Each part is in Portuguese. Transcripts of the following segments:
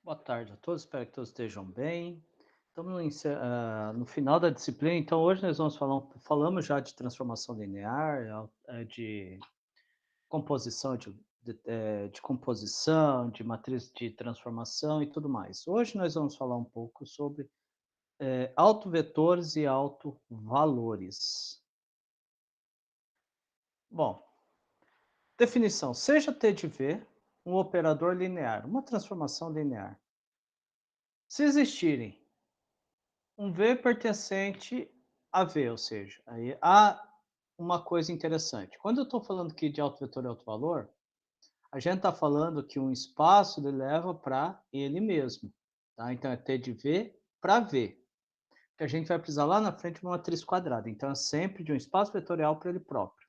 Boa tarde a todos, espero que todos estejam bem. Estamos no final da disciplina, então hoje nós falamos já de transformação linear, de composição de composição, de matriz de transformação e tudo mais. Hoje nós vamos falar um pouco sobre autovetores e autovalores. Bom, definição: seja T de V um operador linear, uma transformação linear. Se existirem um V pertencente a V, ou seja, aí há uma coisa interessante. Quando eu estou falando aqui de autovetor e autovalor, a gente está falando que um espaço ele leva para ele mesmo, tá? Então é T de V para V, que a gente vai precisar lá na frente de uma matriz quadrada. Então é sempre de um espaço vetorial para ele próprio.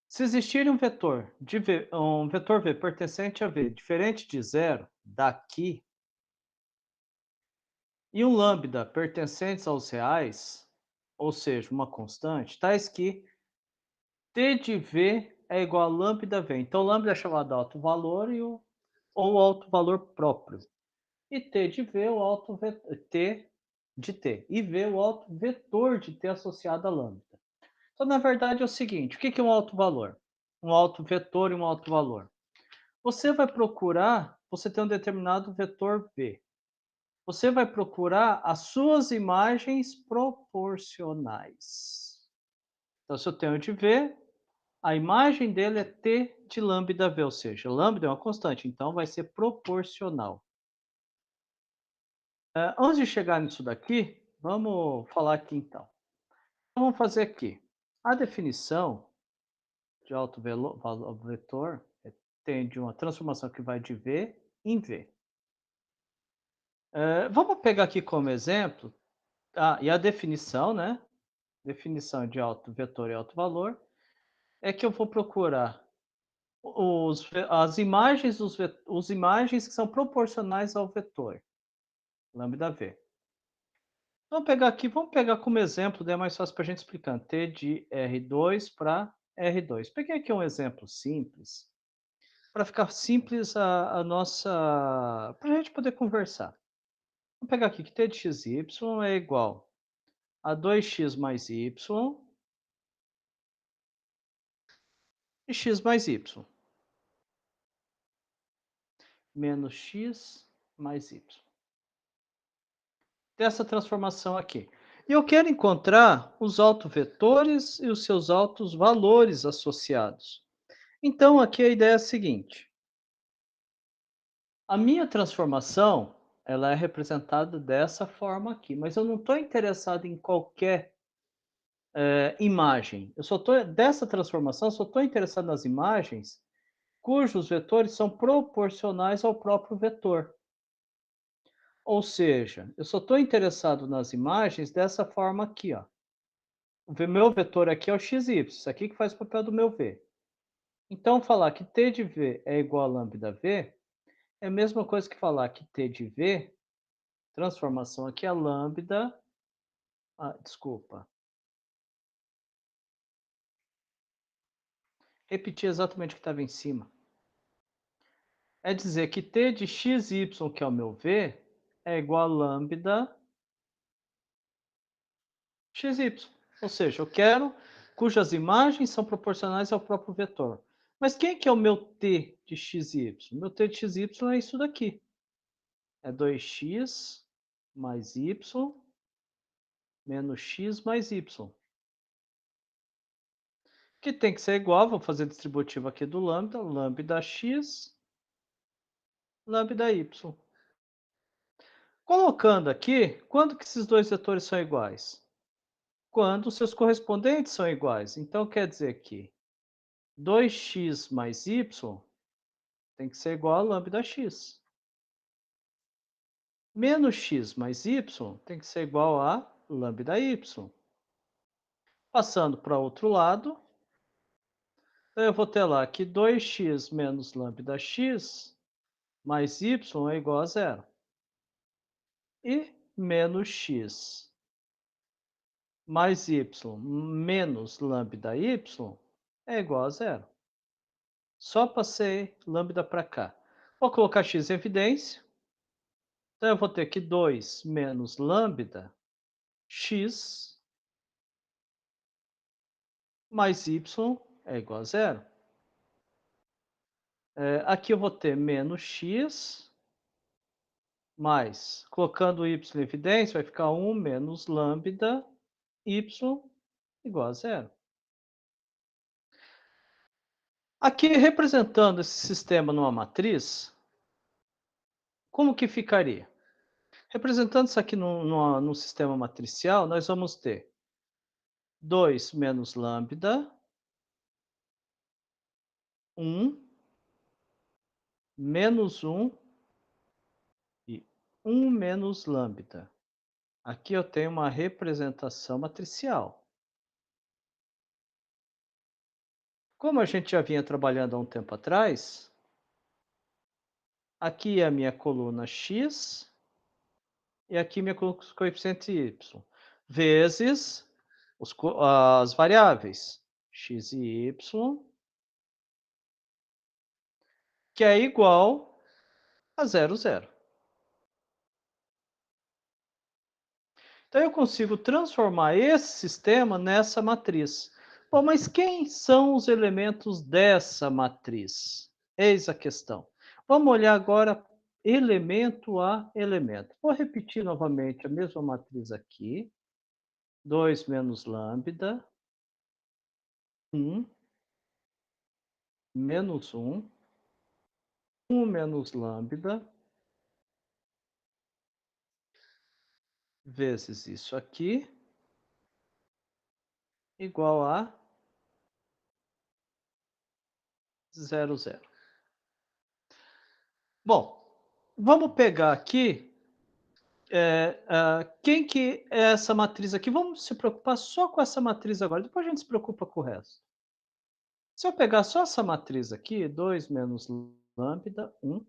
Se existir um vetor de V, um vetor V pertencente a V diferente de zero daqui e um lambda pertencentes aos reais, ou seja, uma constante, tais que T de V é igual a lambda V. Então, lambda é chamado autovalor ou autovalor próprio. E T de V é o T de T. E V é o autovetor de T associado a lambda. Então, na verdade, é o seguinte: o que é um autovalor? Um autovetor e um autovalor. Você tem um determinado vetor V. Você vai procurar as suas imagens proporcionais. Então, se eu tenho de V, a imagem dele é T de lambda V, ou seja, lambda é uma constante, então vai ser proporcional. Antes de chegar nisso daqui, vamos falar aqui então. Então, vamos fazer aqui. A definição de autovetor tem de uma transformação que vai de V em V. Vamos pegar aqui como exemplo, e a definição, né? Definição de autovetor e autovalor é que eu vou procurar as imagens, os imagens que são proporcionais ao vetor, lambda V. Vamos pegar como exemplo, daí é mais fácil para a gente explicar. T de R2 para R2. Peguei aqui um exemplo simples, para ficar simples a nossa. Para a gente poder conversar. Vamos pegar aqui que T de XY é igual a 2x mais y e x mais y, menos x mais y. Dessa transformação aqui. E eu quero encontrar os autovetores e os seus valores associados. Então, aqui a ideia é a seguinte: a minha transformação ela é representada dessa forma aqui, mas eu não estou interessado em qualquer imagem. Eu só estou dessa transformação, eu só estou interessado nas imagens cujos vetores são proporcionais ao próprio vetor. Ou seja, eu só estou interessado nas imagens dessa forma aqui, ó. O meu vetor aqui é o xy, isso aqui que faz o papel do meu v. Então, falar que t de v é igual a lambda v é a mesma coisa que falar que t de v, transformação aqui é lambda. Desculpa. Repetir exatamente o que estava em cima. É dizer que t de xy, que é o meu v, é igual a lambda xy. Ou seja, eu quero cujas imagens são proporcionais ao próprio vetor. Mas quem que é o meu t de xy? Meu t de xy é isso daqui. É 2x mais y menos x mais y. Que tem que ser igual, vou fazer distributivo aqui do lambda, lambda x, lambda y. Colocando aqui, quando que esses dois vetores são iguais? Quando os seus correspondentes são iguais. Então, quer dizer que 2x mais y tem que ser igual a lambda x. Menos x mais y tem que ser igual a lambda y. Passando para o outro lado, então eu vou ter lá que 2x menos lambda x mais y é igual a zero. E menos x mais y menos lambda y é igual a zero. Só passei lambda para cá. Vou colocar x em evidência. Então eu vou ter que 2 menos lambda x mais y é igual a zero. Aqui eu vou ter menos x mais, colocando o y em evidência, vai ficar 1 menos lambda y igual a zero. Aqui, representando esse sistema numa matriz, como que ficaria? Representando isso aqui num sistema matricial, nós vamos ter 2 menos lambda, 1, menos 1 e 1 menos lambda. Aqui eu tenho uma representação matricial. Como a gente já vinha trabalhando há um tempo atrás, aqui é a minha coluna x e aqui minha coeficiente y, vezes as variáveis x e y, que é igual a zero, zero. Então eu consigo transformar esse sistema nessa matriz. Bom, mas quem são os elementos dessa matriz? Eis a questão. Vamos olhar agora elemento a elemento. Vou repetir novamente a mesma matriz aqui. 2 menos lambda, 1, menos 1, 1 menos lambda, vezes isso aqui, igual a zero, zero. Bom, vamos pegar aqui quem que é essa matriz aqui? Vamos se preocupar só com essa matriz agora, depois a gente se preocupa com o resto. Se eu pegar só essa matriz aqui, 2 menos lambda, 1,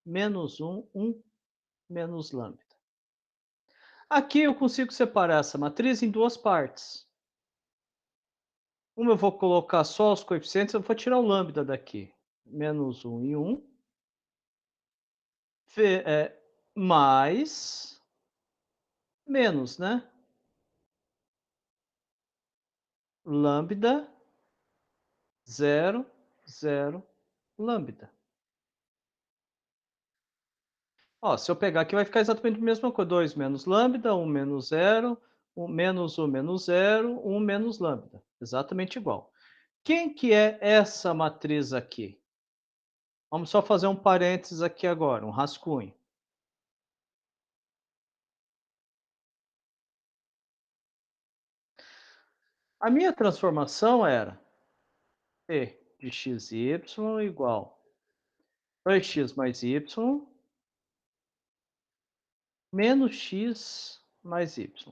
menos 1, 1 menos lambda. Aqui eu consigo separar essa matriz em duas partes. Uma eu vou colocar só os coeficientes, eu vou tirar o lambda daqui. Menos 1 e 1. Mais menos, né? Lambda, 0, 0, lambda. Ó, se eu pegar aqui vai ficar exatamente a mesma coisa, 2 menos lambda, 1 menos 0, 1 menos 0, 1 menos lambda. Exatamente igual. Quem que é essa matriz aqui? Vamos só fazer um parênteses aqui agora, um rascunho. A minha transformação era P de x e y igual 2x mais y menos x mais y.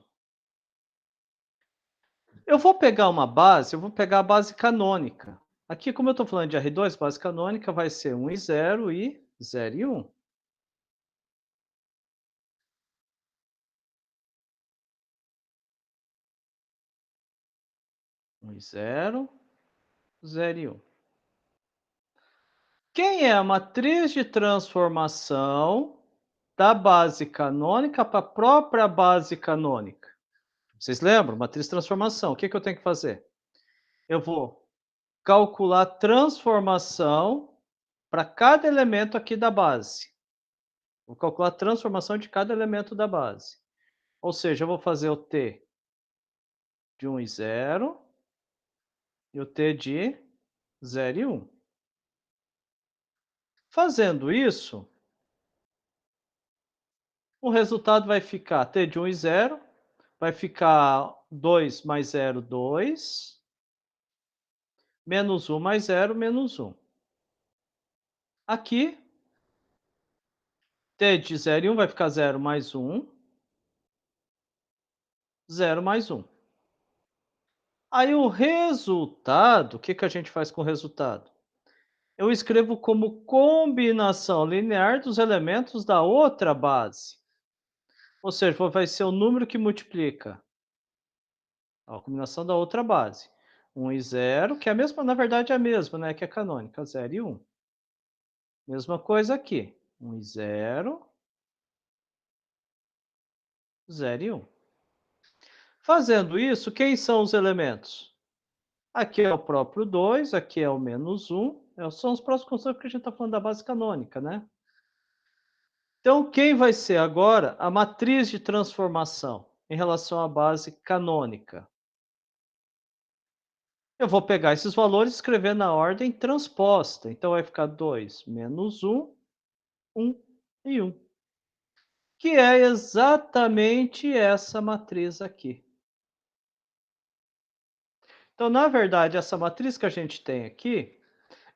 Eu vou pegar uma base, eu vou pegar a base canônica. Aqui, como eu estou falando de R2, base canônica vai ser 1 e 0 e 0 e 1. Um e 0, 0 e 1. Quem é a matriz de transformação da base canônica para a própria base canônica? Vocês lembram? Matriz de transformação. O que eu tenho que fazer? Eu vou calcular a transformação para cada elemento aqui da base. Vou calcular a transformação de cada elemento da base. Ou seja, eu vou fazer o T de 1 e 0 e o T de 0 e 1. Fazendo isso, o resultado vai ficar T de 1 e 0, vai ficar 2 mais 0, 2, menos 1 mais 0, menos 1. Aqui, T de 0 e 1 vai ficar 0 mais 1, 0 mais 1. Aí o resultado, o que a gente faz com o resultado? Eu escrevo como combinação linear dos elementos da outra base. Ou seja, vai ser o número que multiplica a combinação da outra base. 1 e 0, que é a mesma, na verdade é a mesma, né? Que é canônica, 0 e 1. Mesma coisa aqui. 1 e 0, 0 e 1. Fazendo isso, quem são os elementos? Aqui é o próprio 2, aqui é o menos 1, são os próximos constantes porque a gente está falando da base canônica, né? Então, quem vai ser agora a matriz de transformação em relação à base canônica? Eu vou pegar esses valores e escrever na ordem transposta. Então, vai ficar 2 menos 1, 1 e 1. Que é exatamente essa matriz aqui. Então, na verdade, essa matriz que a gente tem aqui,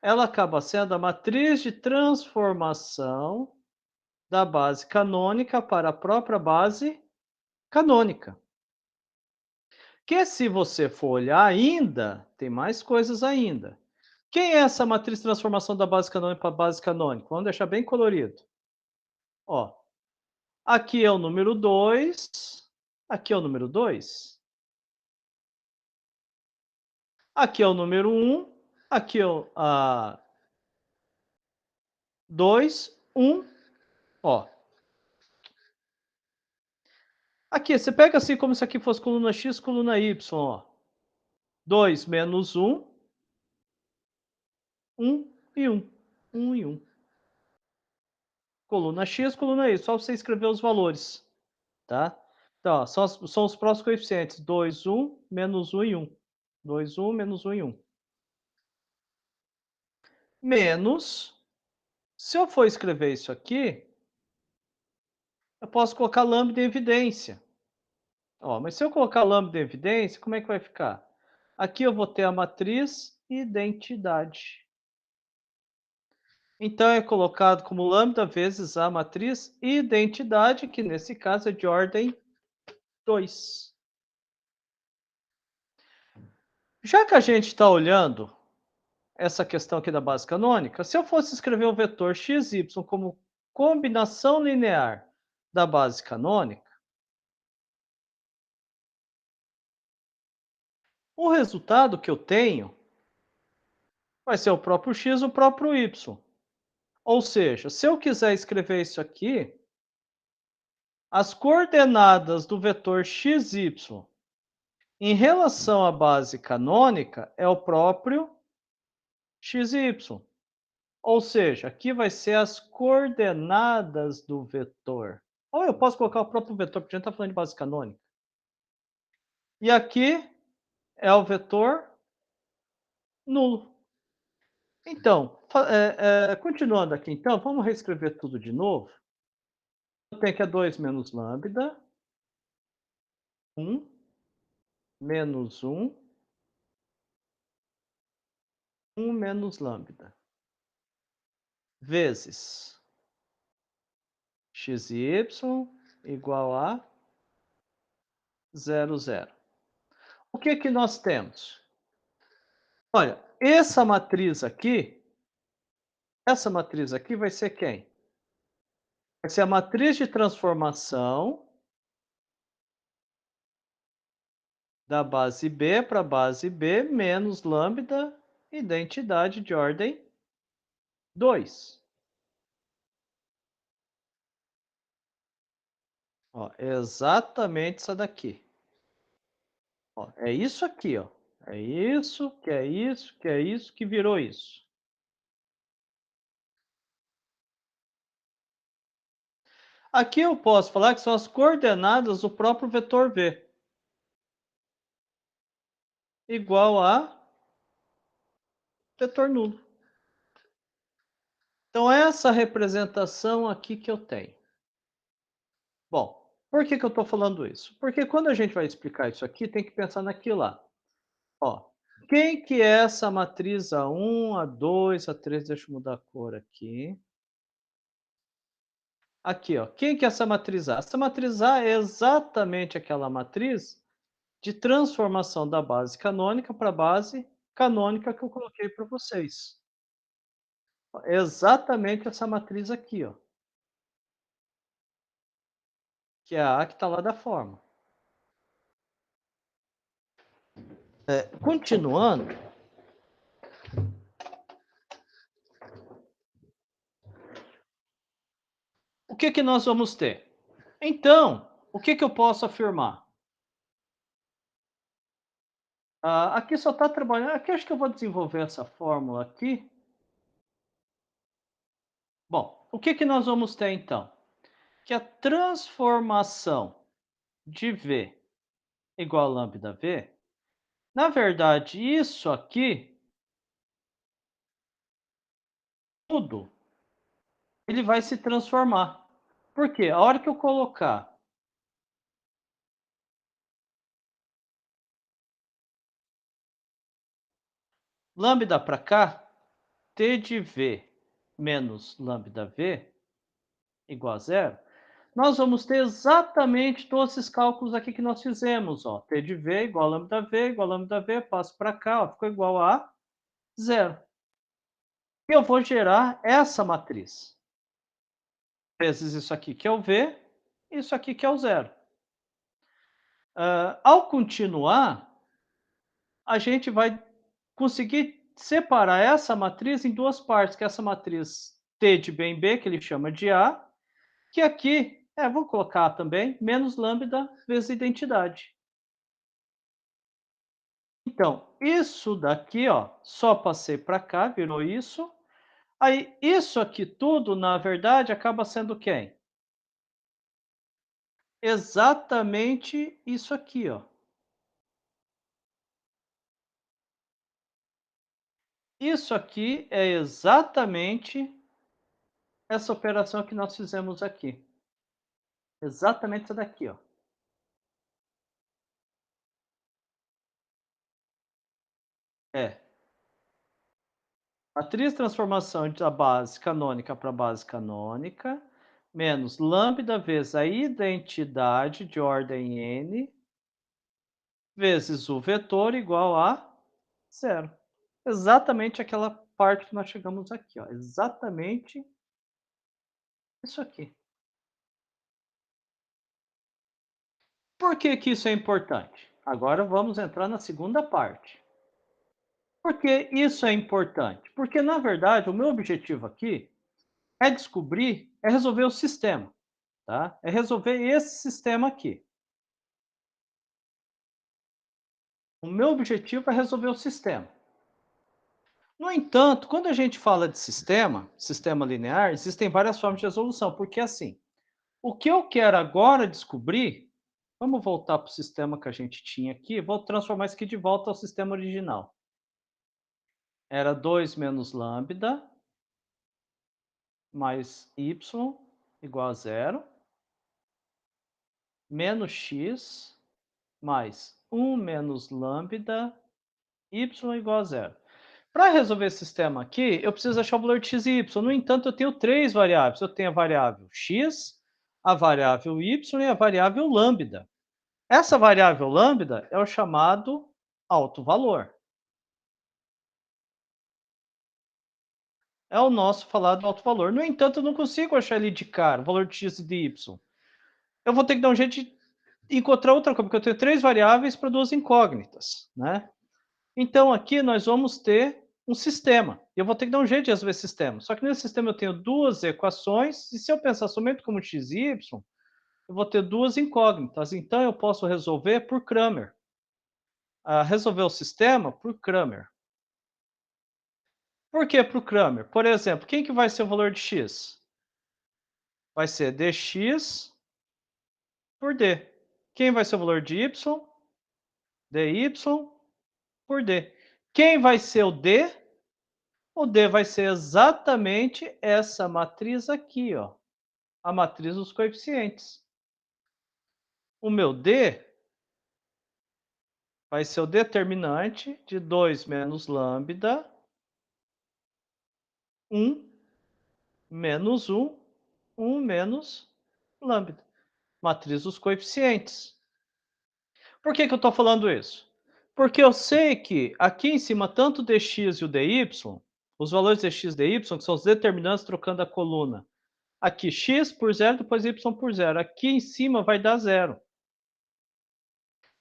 ela acaba sendo a matriz de transformação da base canônica para a própria base canônica. Que se você for olhar ainda, tem mais coisas ainda. Quem é essa matriz de transformação da base canônica para a base canônica? Vamos deixar bem colorido. Ó, aqui é o número 2, aqui é o número 2, aqui é o número 1, aqui é o 2, 1, ó. Aqui, você pega assim como se aqui fosse coluna X, coluna Y, ó. 2 menos 1, 1 e 1. 1 e 1. Coluna X, coluna Y. Só você escrever os valores, tá? Então, ó, são os próximos coeficientes. 2, 1, menos 1 e 1. 2, 1, menos 1 e 1. Menos, se eu for escrever isso aqui, eu posso colocar lambda em evidência. Ó, mas se eu colocar lambda em evidência, como é que vai ficar? Aqui eu vou ter a matriz identidade. Então é colocado como lambda vezes a matriz identidade, que nesse caso é de ordem 2. Já que a gente está olhando essa questão aqui da base canônica, se eu fosse escrever o vetor xy como combinação linear da base canônica, o resultado que eu tenho vai ser o próprio x e o próprio y. Ou seja, se eu quiser escrever isso aqui, as coordenadas do vetor xy em relação à base canônica é o próprio xy. Ou seja, aqui vai ser as coordenadas do vetor. Ou eu posso colocar o próprio vetor, porque a gente está falando de base canônica. E aqui é o vetor nulo. Então, continuando aqui, então, vamos reescrever tudo de novo. Eu tenho que é 2 menos lambda, 1, menos 1, 1 menos lambda, vezes xy igual a 0, 0. O que que nós temos? Olha, essa matriz aqui vai ser quem? Vai ser a matriz de transformação da base B para a base B menos lambda, identidade de ordem 2. Ó, é exatamente essa daqui. Ó, é isso aqui, ó. É isso, que é isso, que é isso, que virou isso. Aqui eu posso falar que são as coordenadas do próprio vetor V. Igual a vetor nulo. Então, essa representação aqui que eu tenho. Bom, por que que eu estou falando isso? Porque quando a gente vai explicar isso aqui, tem que pensar naquilo lá. Ó, quem que é essa matriz A1, A2, A3? Deixa eu mudar a cor aqui. Aqui, ó. Quem que é essa matriz A? Essa matriz A é exatamente aquela matriz de transformação da base canônica para a base canônica que eu coloquei para vocês. É exatamente essa matriz aqui, ó. Que é a A que está lá da forma. Continuando, o que que nós vamos ter? Então, o que eu posso afirmar? Aqui só está trabalhando. Aqui acho que eu vou desenvolver essa fórmula aqui. Bom, o que nós vamos ter então? Que a transformação de V igual a lambda V, na verdade, isso aqui, tudo, ele vai se transformar. Por quê? A hora que eu colocar lambda para cá, T de V menos lambda V igual a zero, nós vamos ter exatamente todos esses cálculos aqui que nós fizemos. Ó. T de V igual a lambda V, passo para cá, ó, ficou igual a zero. E eu vou gerar essa matriz. Vezes isso aqui que é o V, isso aqui que é o zero. Ao continuar, a gente vai conseguir separar essa matriz em duas partes, que é essa matriz T de B em B, que ele chama de A, que aqui, vou colocar também, menos lambda vezes identidade. Então, isso daqui, ó, só passei para cá, virou isso. Aí, isso aqui tudo, na verdade, acaba sendo quem? Exatamente isso aqui, ó. Isso aqui é exatamente essa operação que nós fizemos aqui. Exatamente essa daqui, ó. É. Matriz de transformação da base canônica para base canônica, menos lambda vezes a identidade de ordem n, vezes o vetor igual a zero. Exatamente aquela parte que nós chegamos aqui, ó. Exatamente isso aqui. Por que que isso é importante? Agora vamos entrar na segunda parte. Por que isso é importante? Porque, na verdade, o meu objetivo aqui é resolver o sistema, tá? É resolver esse sistema aqui. O meu objetivo é resolver o sistema. No entanto, quando a gente fala de sistema linear, existem várias formas de resolução, porque assim, o que eu quero agora descobrir, vamos voltar para o sistema que a gente tinha aqui, vou transformar isso aqui de volta ao sistema original. Era 2 menos lambda mais y igual a zero, menos x mais 1 menos lambda y igual a zero. Para resolver esse sistema aqui, eu preciso achar o valor de x e y. No entanto, eu tenho três variáveis. Eu tenho a variável x, a variável y e a variável lambda. Essa variável lambda é o chamado alto valor. É o nosso falado alto valor. No entanto, eu não consigo achar ele de cara, o valor de x e de y. Eu vou ter que dar um jeito de encontrar outra coisa, porque eu tenho três variáveis para duas incógnitas, né? Então, aqui nós vamos ter um sistema. E eu vou ter que dar um jeito de resolver esse sistema. Só que nesse sistema eu tenho duas equações, e se eu pensar somente como x e y, eu vou ter duas incógnitas. Então, eu posso resolver por Cramer. Resolver o sistema por Cramer. Por que por Cramer? Por exemplo, quem que vai ser o valor de x? Vai ser dx por d. Quem vai ser o valor de y? dy por d. Quem vai ser o d? O D vai ser exatamente essa matriz aqui, ó, a matriz dos coeficientes. O meu D vai ser o determinante de 2 menos lambda, 1 menos 1, 1 menos lambda. Matriz dos coeficientes. Por que eu estou falando isso? Porque eu sei que aqui em cima, tanto o dx e o dy, os valores dx e dy, que são os determinantes trocando a coluna, aqui x por zero, depois y por zero. Aqui em cima vai dar zero.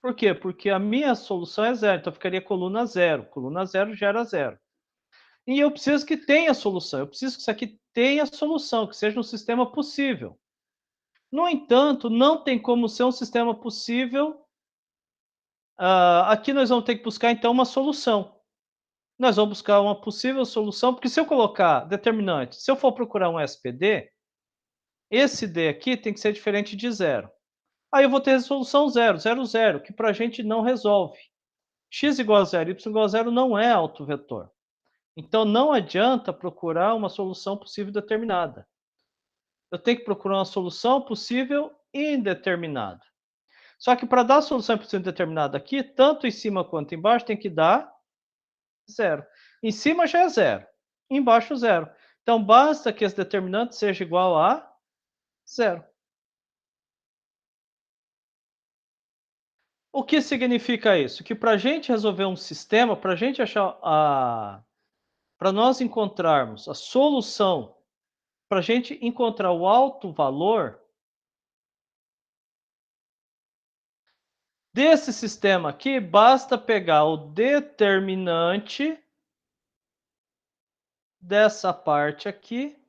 Por quê? Porque a minha solução é zero, então ficaria coluna zero. Coluna zero gera zero. E eu preciso que tenha solução, eu preciso que isso aqui tenha solução, que seja um sistema possível. No entanto, não tem como ser um sistema possível. Aqui nós vamos ter que buscar então uma solução. Nós vamos buscar uma possível solução, porque se eu colocar determinante, se eu for procurar um SPD, esse D aqui tem que ser diferente de zero. Aí eu vou ter resolução zero, zero, zero, que para a gente não resolve. X igual a zero, y igual a zero não é autovetor. Então não adianta procurar uma solução possível determinada. Eu tenho que procurar uma solução possível indeterminada. Só que para dar a solução possível indeterminada aqui, tanto em cima quanto embaixo tem que dar zero. Em cima já é zero, embaixo zero. Então basta que esse determinante seja igual a zero. O que significa isso? Que para a gente resolver um sistema, para a gente achar para nós encontrarmos a solução, para a gente encontrar o alto valor desse sistema aqui, basta pegar o determinante dessa parte aqui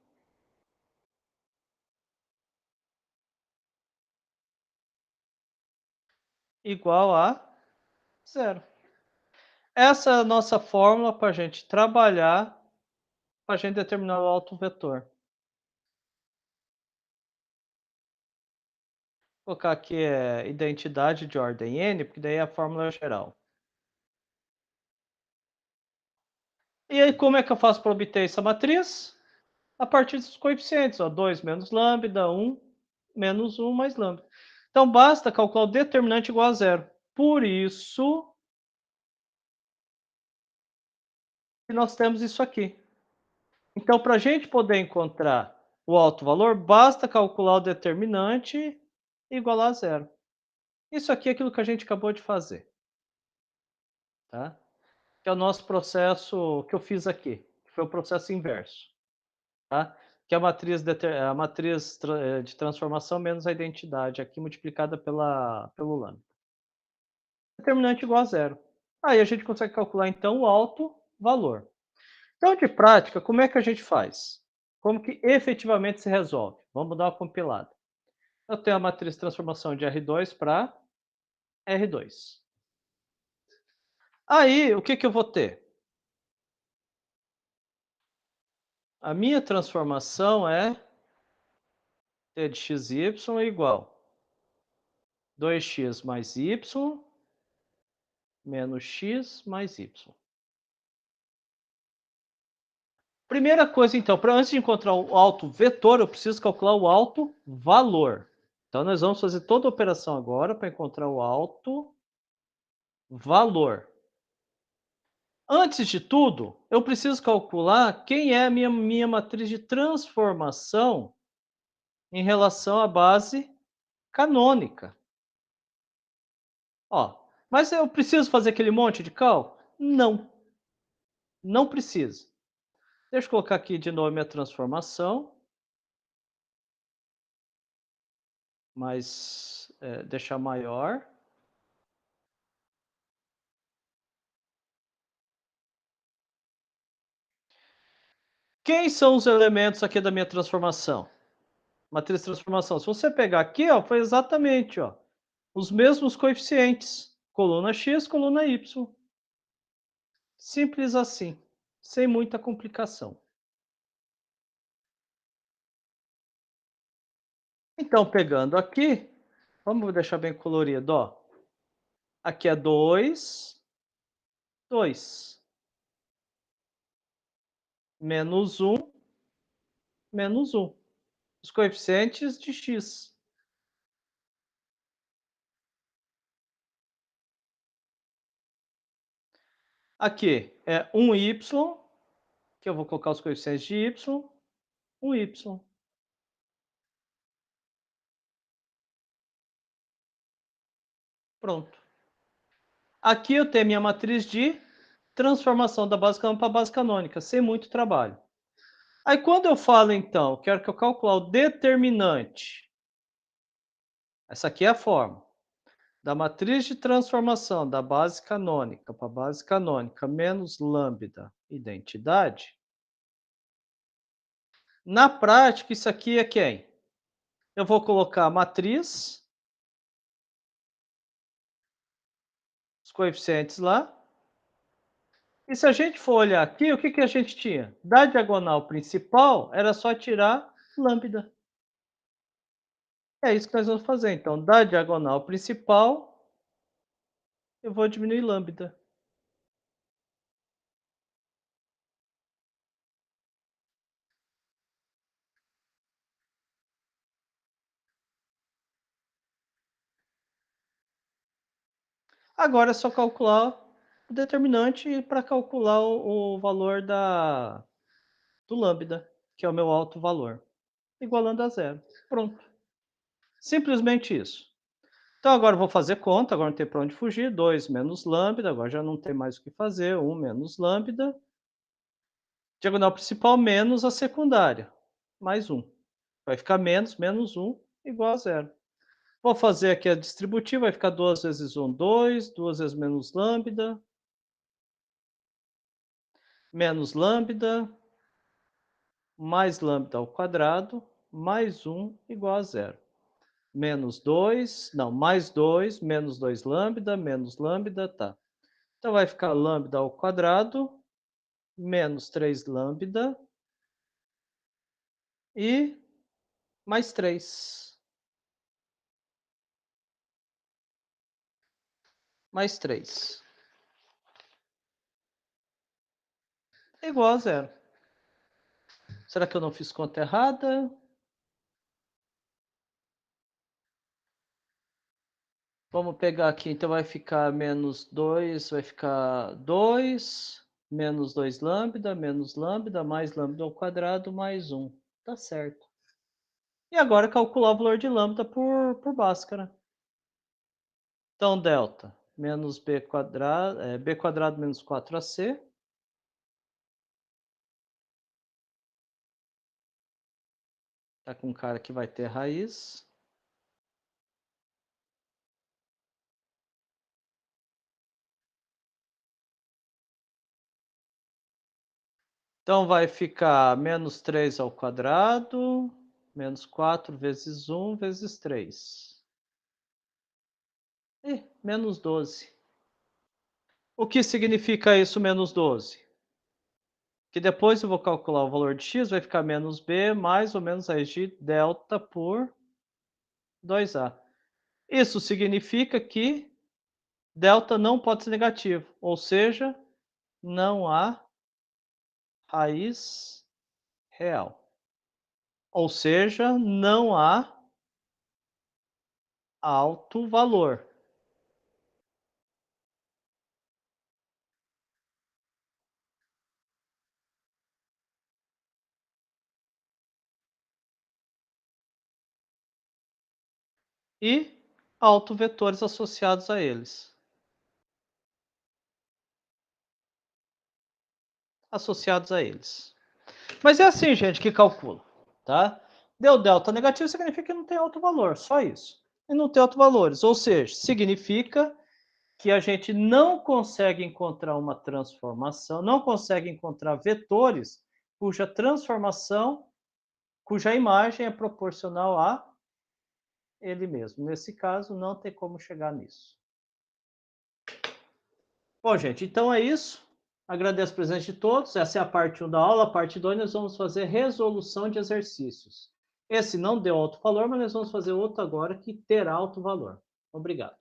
igual a zero. Essa é a nossa fórmula para a gente trabalhar, para a gente determinar o alto vetor. Vou colocar aqui identidade de ordem n, porque daí a fórmula é geral. E aí, como é que eu faço para obter essa matriz? A partir dos coeficientes, ó, 2 menos lambda, 1 menos 1 mais lambda. Então, basta calcular o determinante igual a zero. Por isso que nós temos isso aqui. Então, para a gente poder encontrar o alto valor, basta calcular o determinante igual a zero. Isso aqui é aquilo que a gente acabou de fazer, tá? Que é o nosso processo que eu fiz aqui, que foi o processo inverso, tá? Que é a matriz de transformação menos a identidade aqui multiplicada pelo lambda. Determinante igual a zero. Aí a gente consegue calcular então o alto valor. Então, de prática, como é que a gente faz? Como que efetivamente se resolve? Vamos dar uma compilada. Eu tenho a matriz de transformação de R2 para R2. Aí, o que, que eu vou ter? A minha transformação é T de xy é igual 2x mais y menos x mais y. Primeira coisa, então, antes de encontrar o alto vetor, eu preciso calcular o alto valor. Então, nós vamos fazer toda a operação agora para encontrar o alto valor. Antes de tudo, eu preciso calcular quem é a minha matriz de transformação em relação à base canônica. Ó, mas eu preciso fazer aquele monte de cálculo? Não, não precisa. Deixa eu colocar aqui de novo minha transformação, mas deixar maior. Quem são os elementos aqui da minha transformação? Matriz de transformação. Se você pegar aqui, ó, foi exatamente, ó, os mesmos coeficientes. Coluna x, coluna y. Simples assim, sem muita complicação. Então, pegando aqui, vamos deixar bem colorido, ó. Aqui é 2, 2. Menos 1, menos 1. Os coeficientes de x. Aqui é 1y, que eu vou colocar os coeficientes de y, 1y. Pronto. Aqui eu tenho minha matriz de transformação da base canônica para a base canônica, sem muito trabalho. Aí quando eu falo, então, quero que eu calcular o determinante, essa aqui é a forma, da matriz de transformação da base canônica para a base canônica menos lambda identidade, na prática isso aqui é quem? Eu vou colocar a matriz, os coeficientes lá. E se a gente for olhar aqui, o que que a gente tinha? Da diagonal principal, era só tirar lambda. É isso que nós vamos fazer. Então, da diagonal principal, eu vou diminuir lambda. Agora é só calcular o determinante para calcular o valor do lambda, que é o meu alto valor, igualando a zero. Pronto. Simplesmente isso. Então agora eu vou fazer conta, agora não tem para onde fugir. 2 menos lambda, agora já não tem mais o que fazer. 1 menos lambda. Diagonal principal menos a secundária, mais 1. Vai ficar menos 1, igual a zero. Vou fazer aqui a distributiva, vai ficar 2 vezes 1, 2, 2 vezes menos lambda, mais lambda ao quadrado, mais 1, igual a zero. Menos 2, não, mais 2, menos 2 lambda, menos lambda, tá. Então vai ficar lambda ao quadrado, menos 3 lambda e mais 3. Mais 3. É igual a zero. Será que eu não fiz conta errada? Vamos pegar aqui, então vai ficar menos 2, vai ficar 2, menos 2 lambda, mais lambda ao quadrado, mais 1. Tá certo. E agora calcular o valor de lambda por Bhaskara. Então, delta menos b quadrado, b quadrado menos 4ac. Tá com cara que vai ter raiz. Então vai ficar menos 3 ao quadrado, menos 4 vezes 1 vezes 3. E menos 12. O que significa isso, menos 12? Que depois eu vou calcular o valor de x, vai ficar menos b mais ou menos raiz de delta por 2a. Isso significa que delta não pode ser negativo, ou seja, não há raiz real. Ou seja, não há alto valor. E autovetores associados a eles. Associados a eles. Mas é assim, gente, que calcula, tá? Deu delta negativo significa que não tem alto valor, só isso. E não tem alto valores, ou seja, significa que a gente não consegue encontrar uma transformação, não consegue encontrar vetores cuja transformação, cuja imagem é proporcional a ele mesmo. Nesse caso, não tem como chegar nisso. Bom, gente, então é isso. Agradeço a presença de todos. Essa é a parte 1 da aula. A parte 2 nós vamos fazer resolução de exercícios. Esse não deu alto valor, mas nós vamos fazer outro agora que terá alto valor. Obrigado.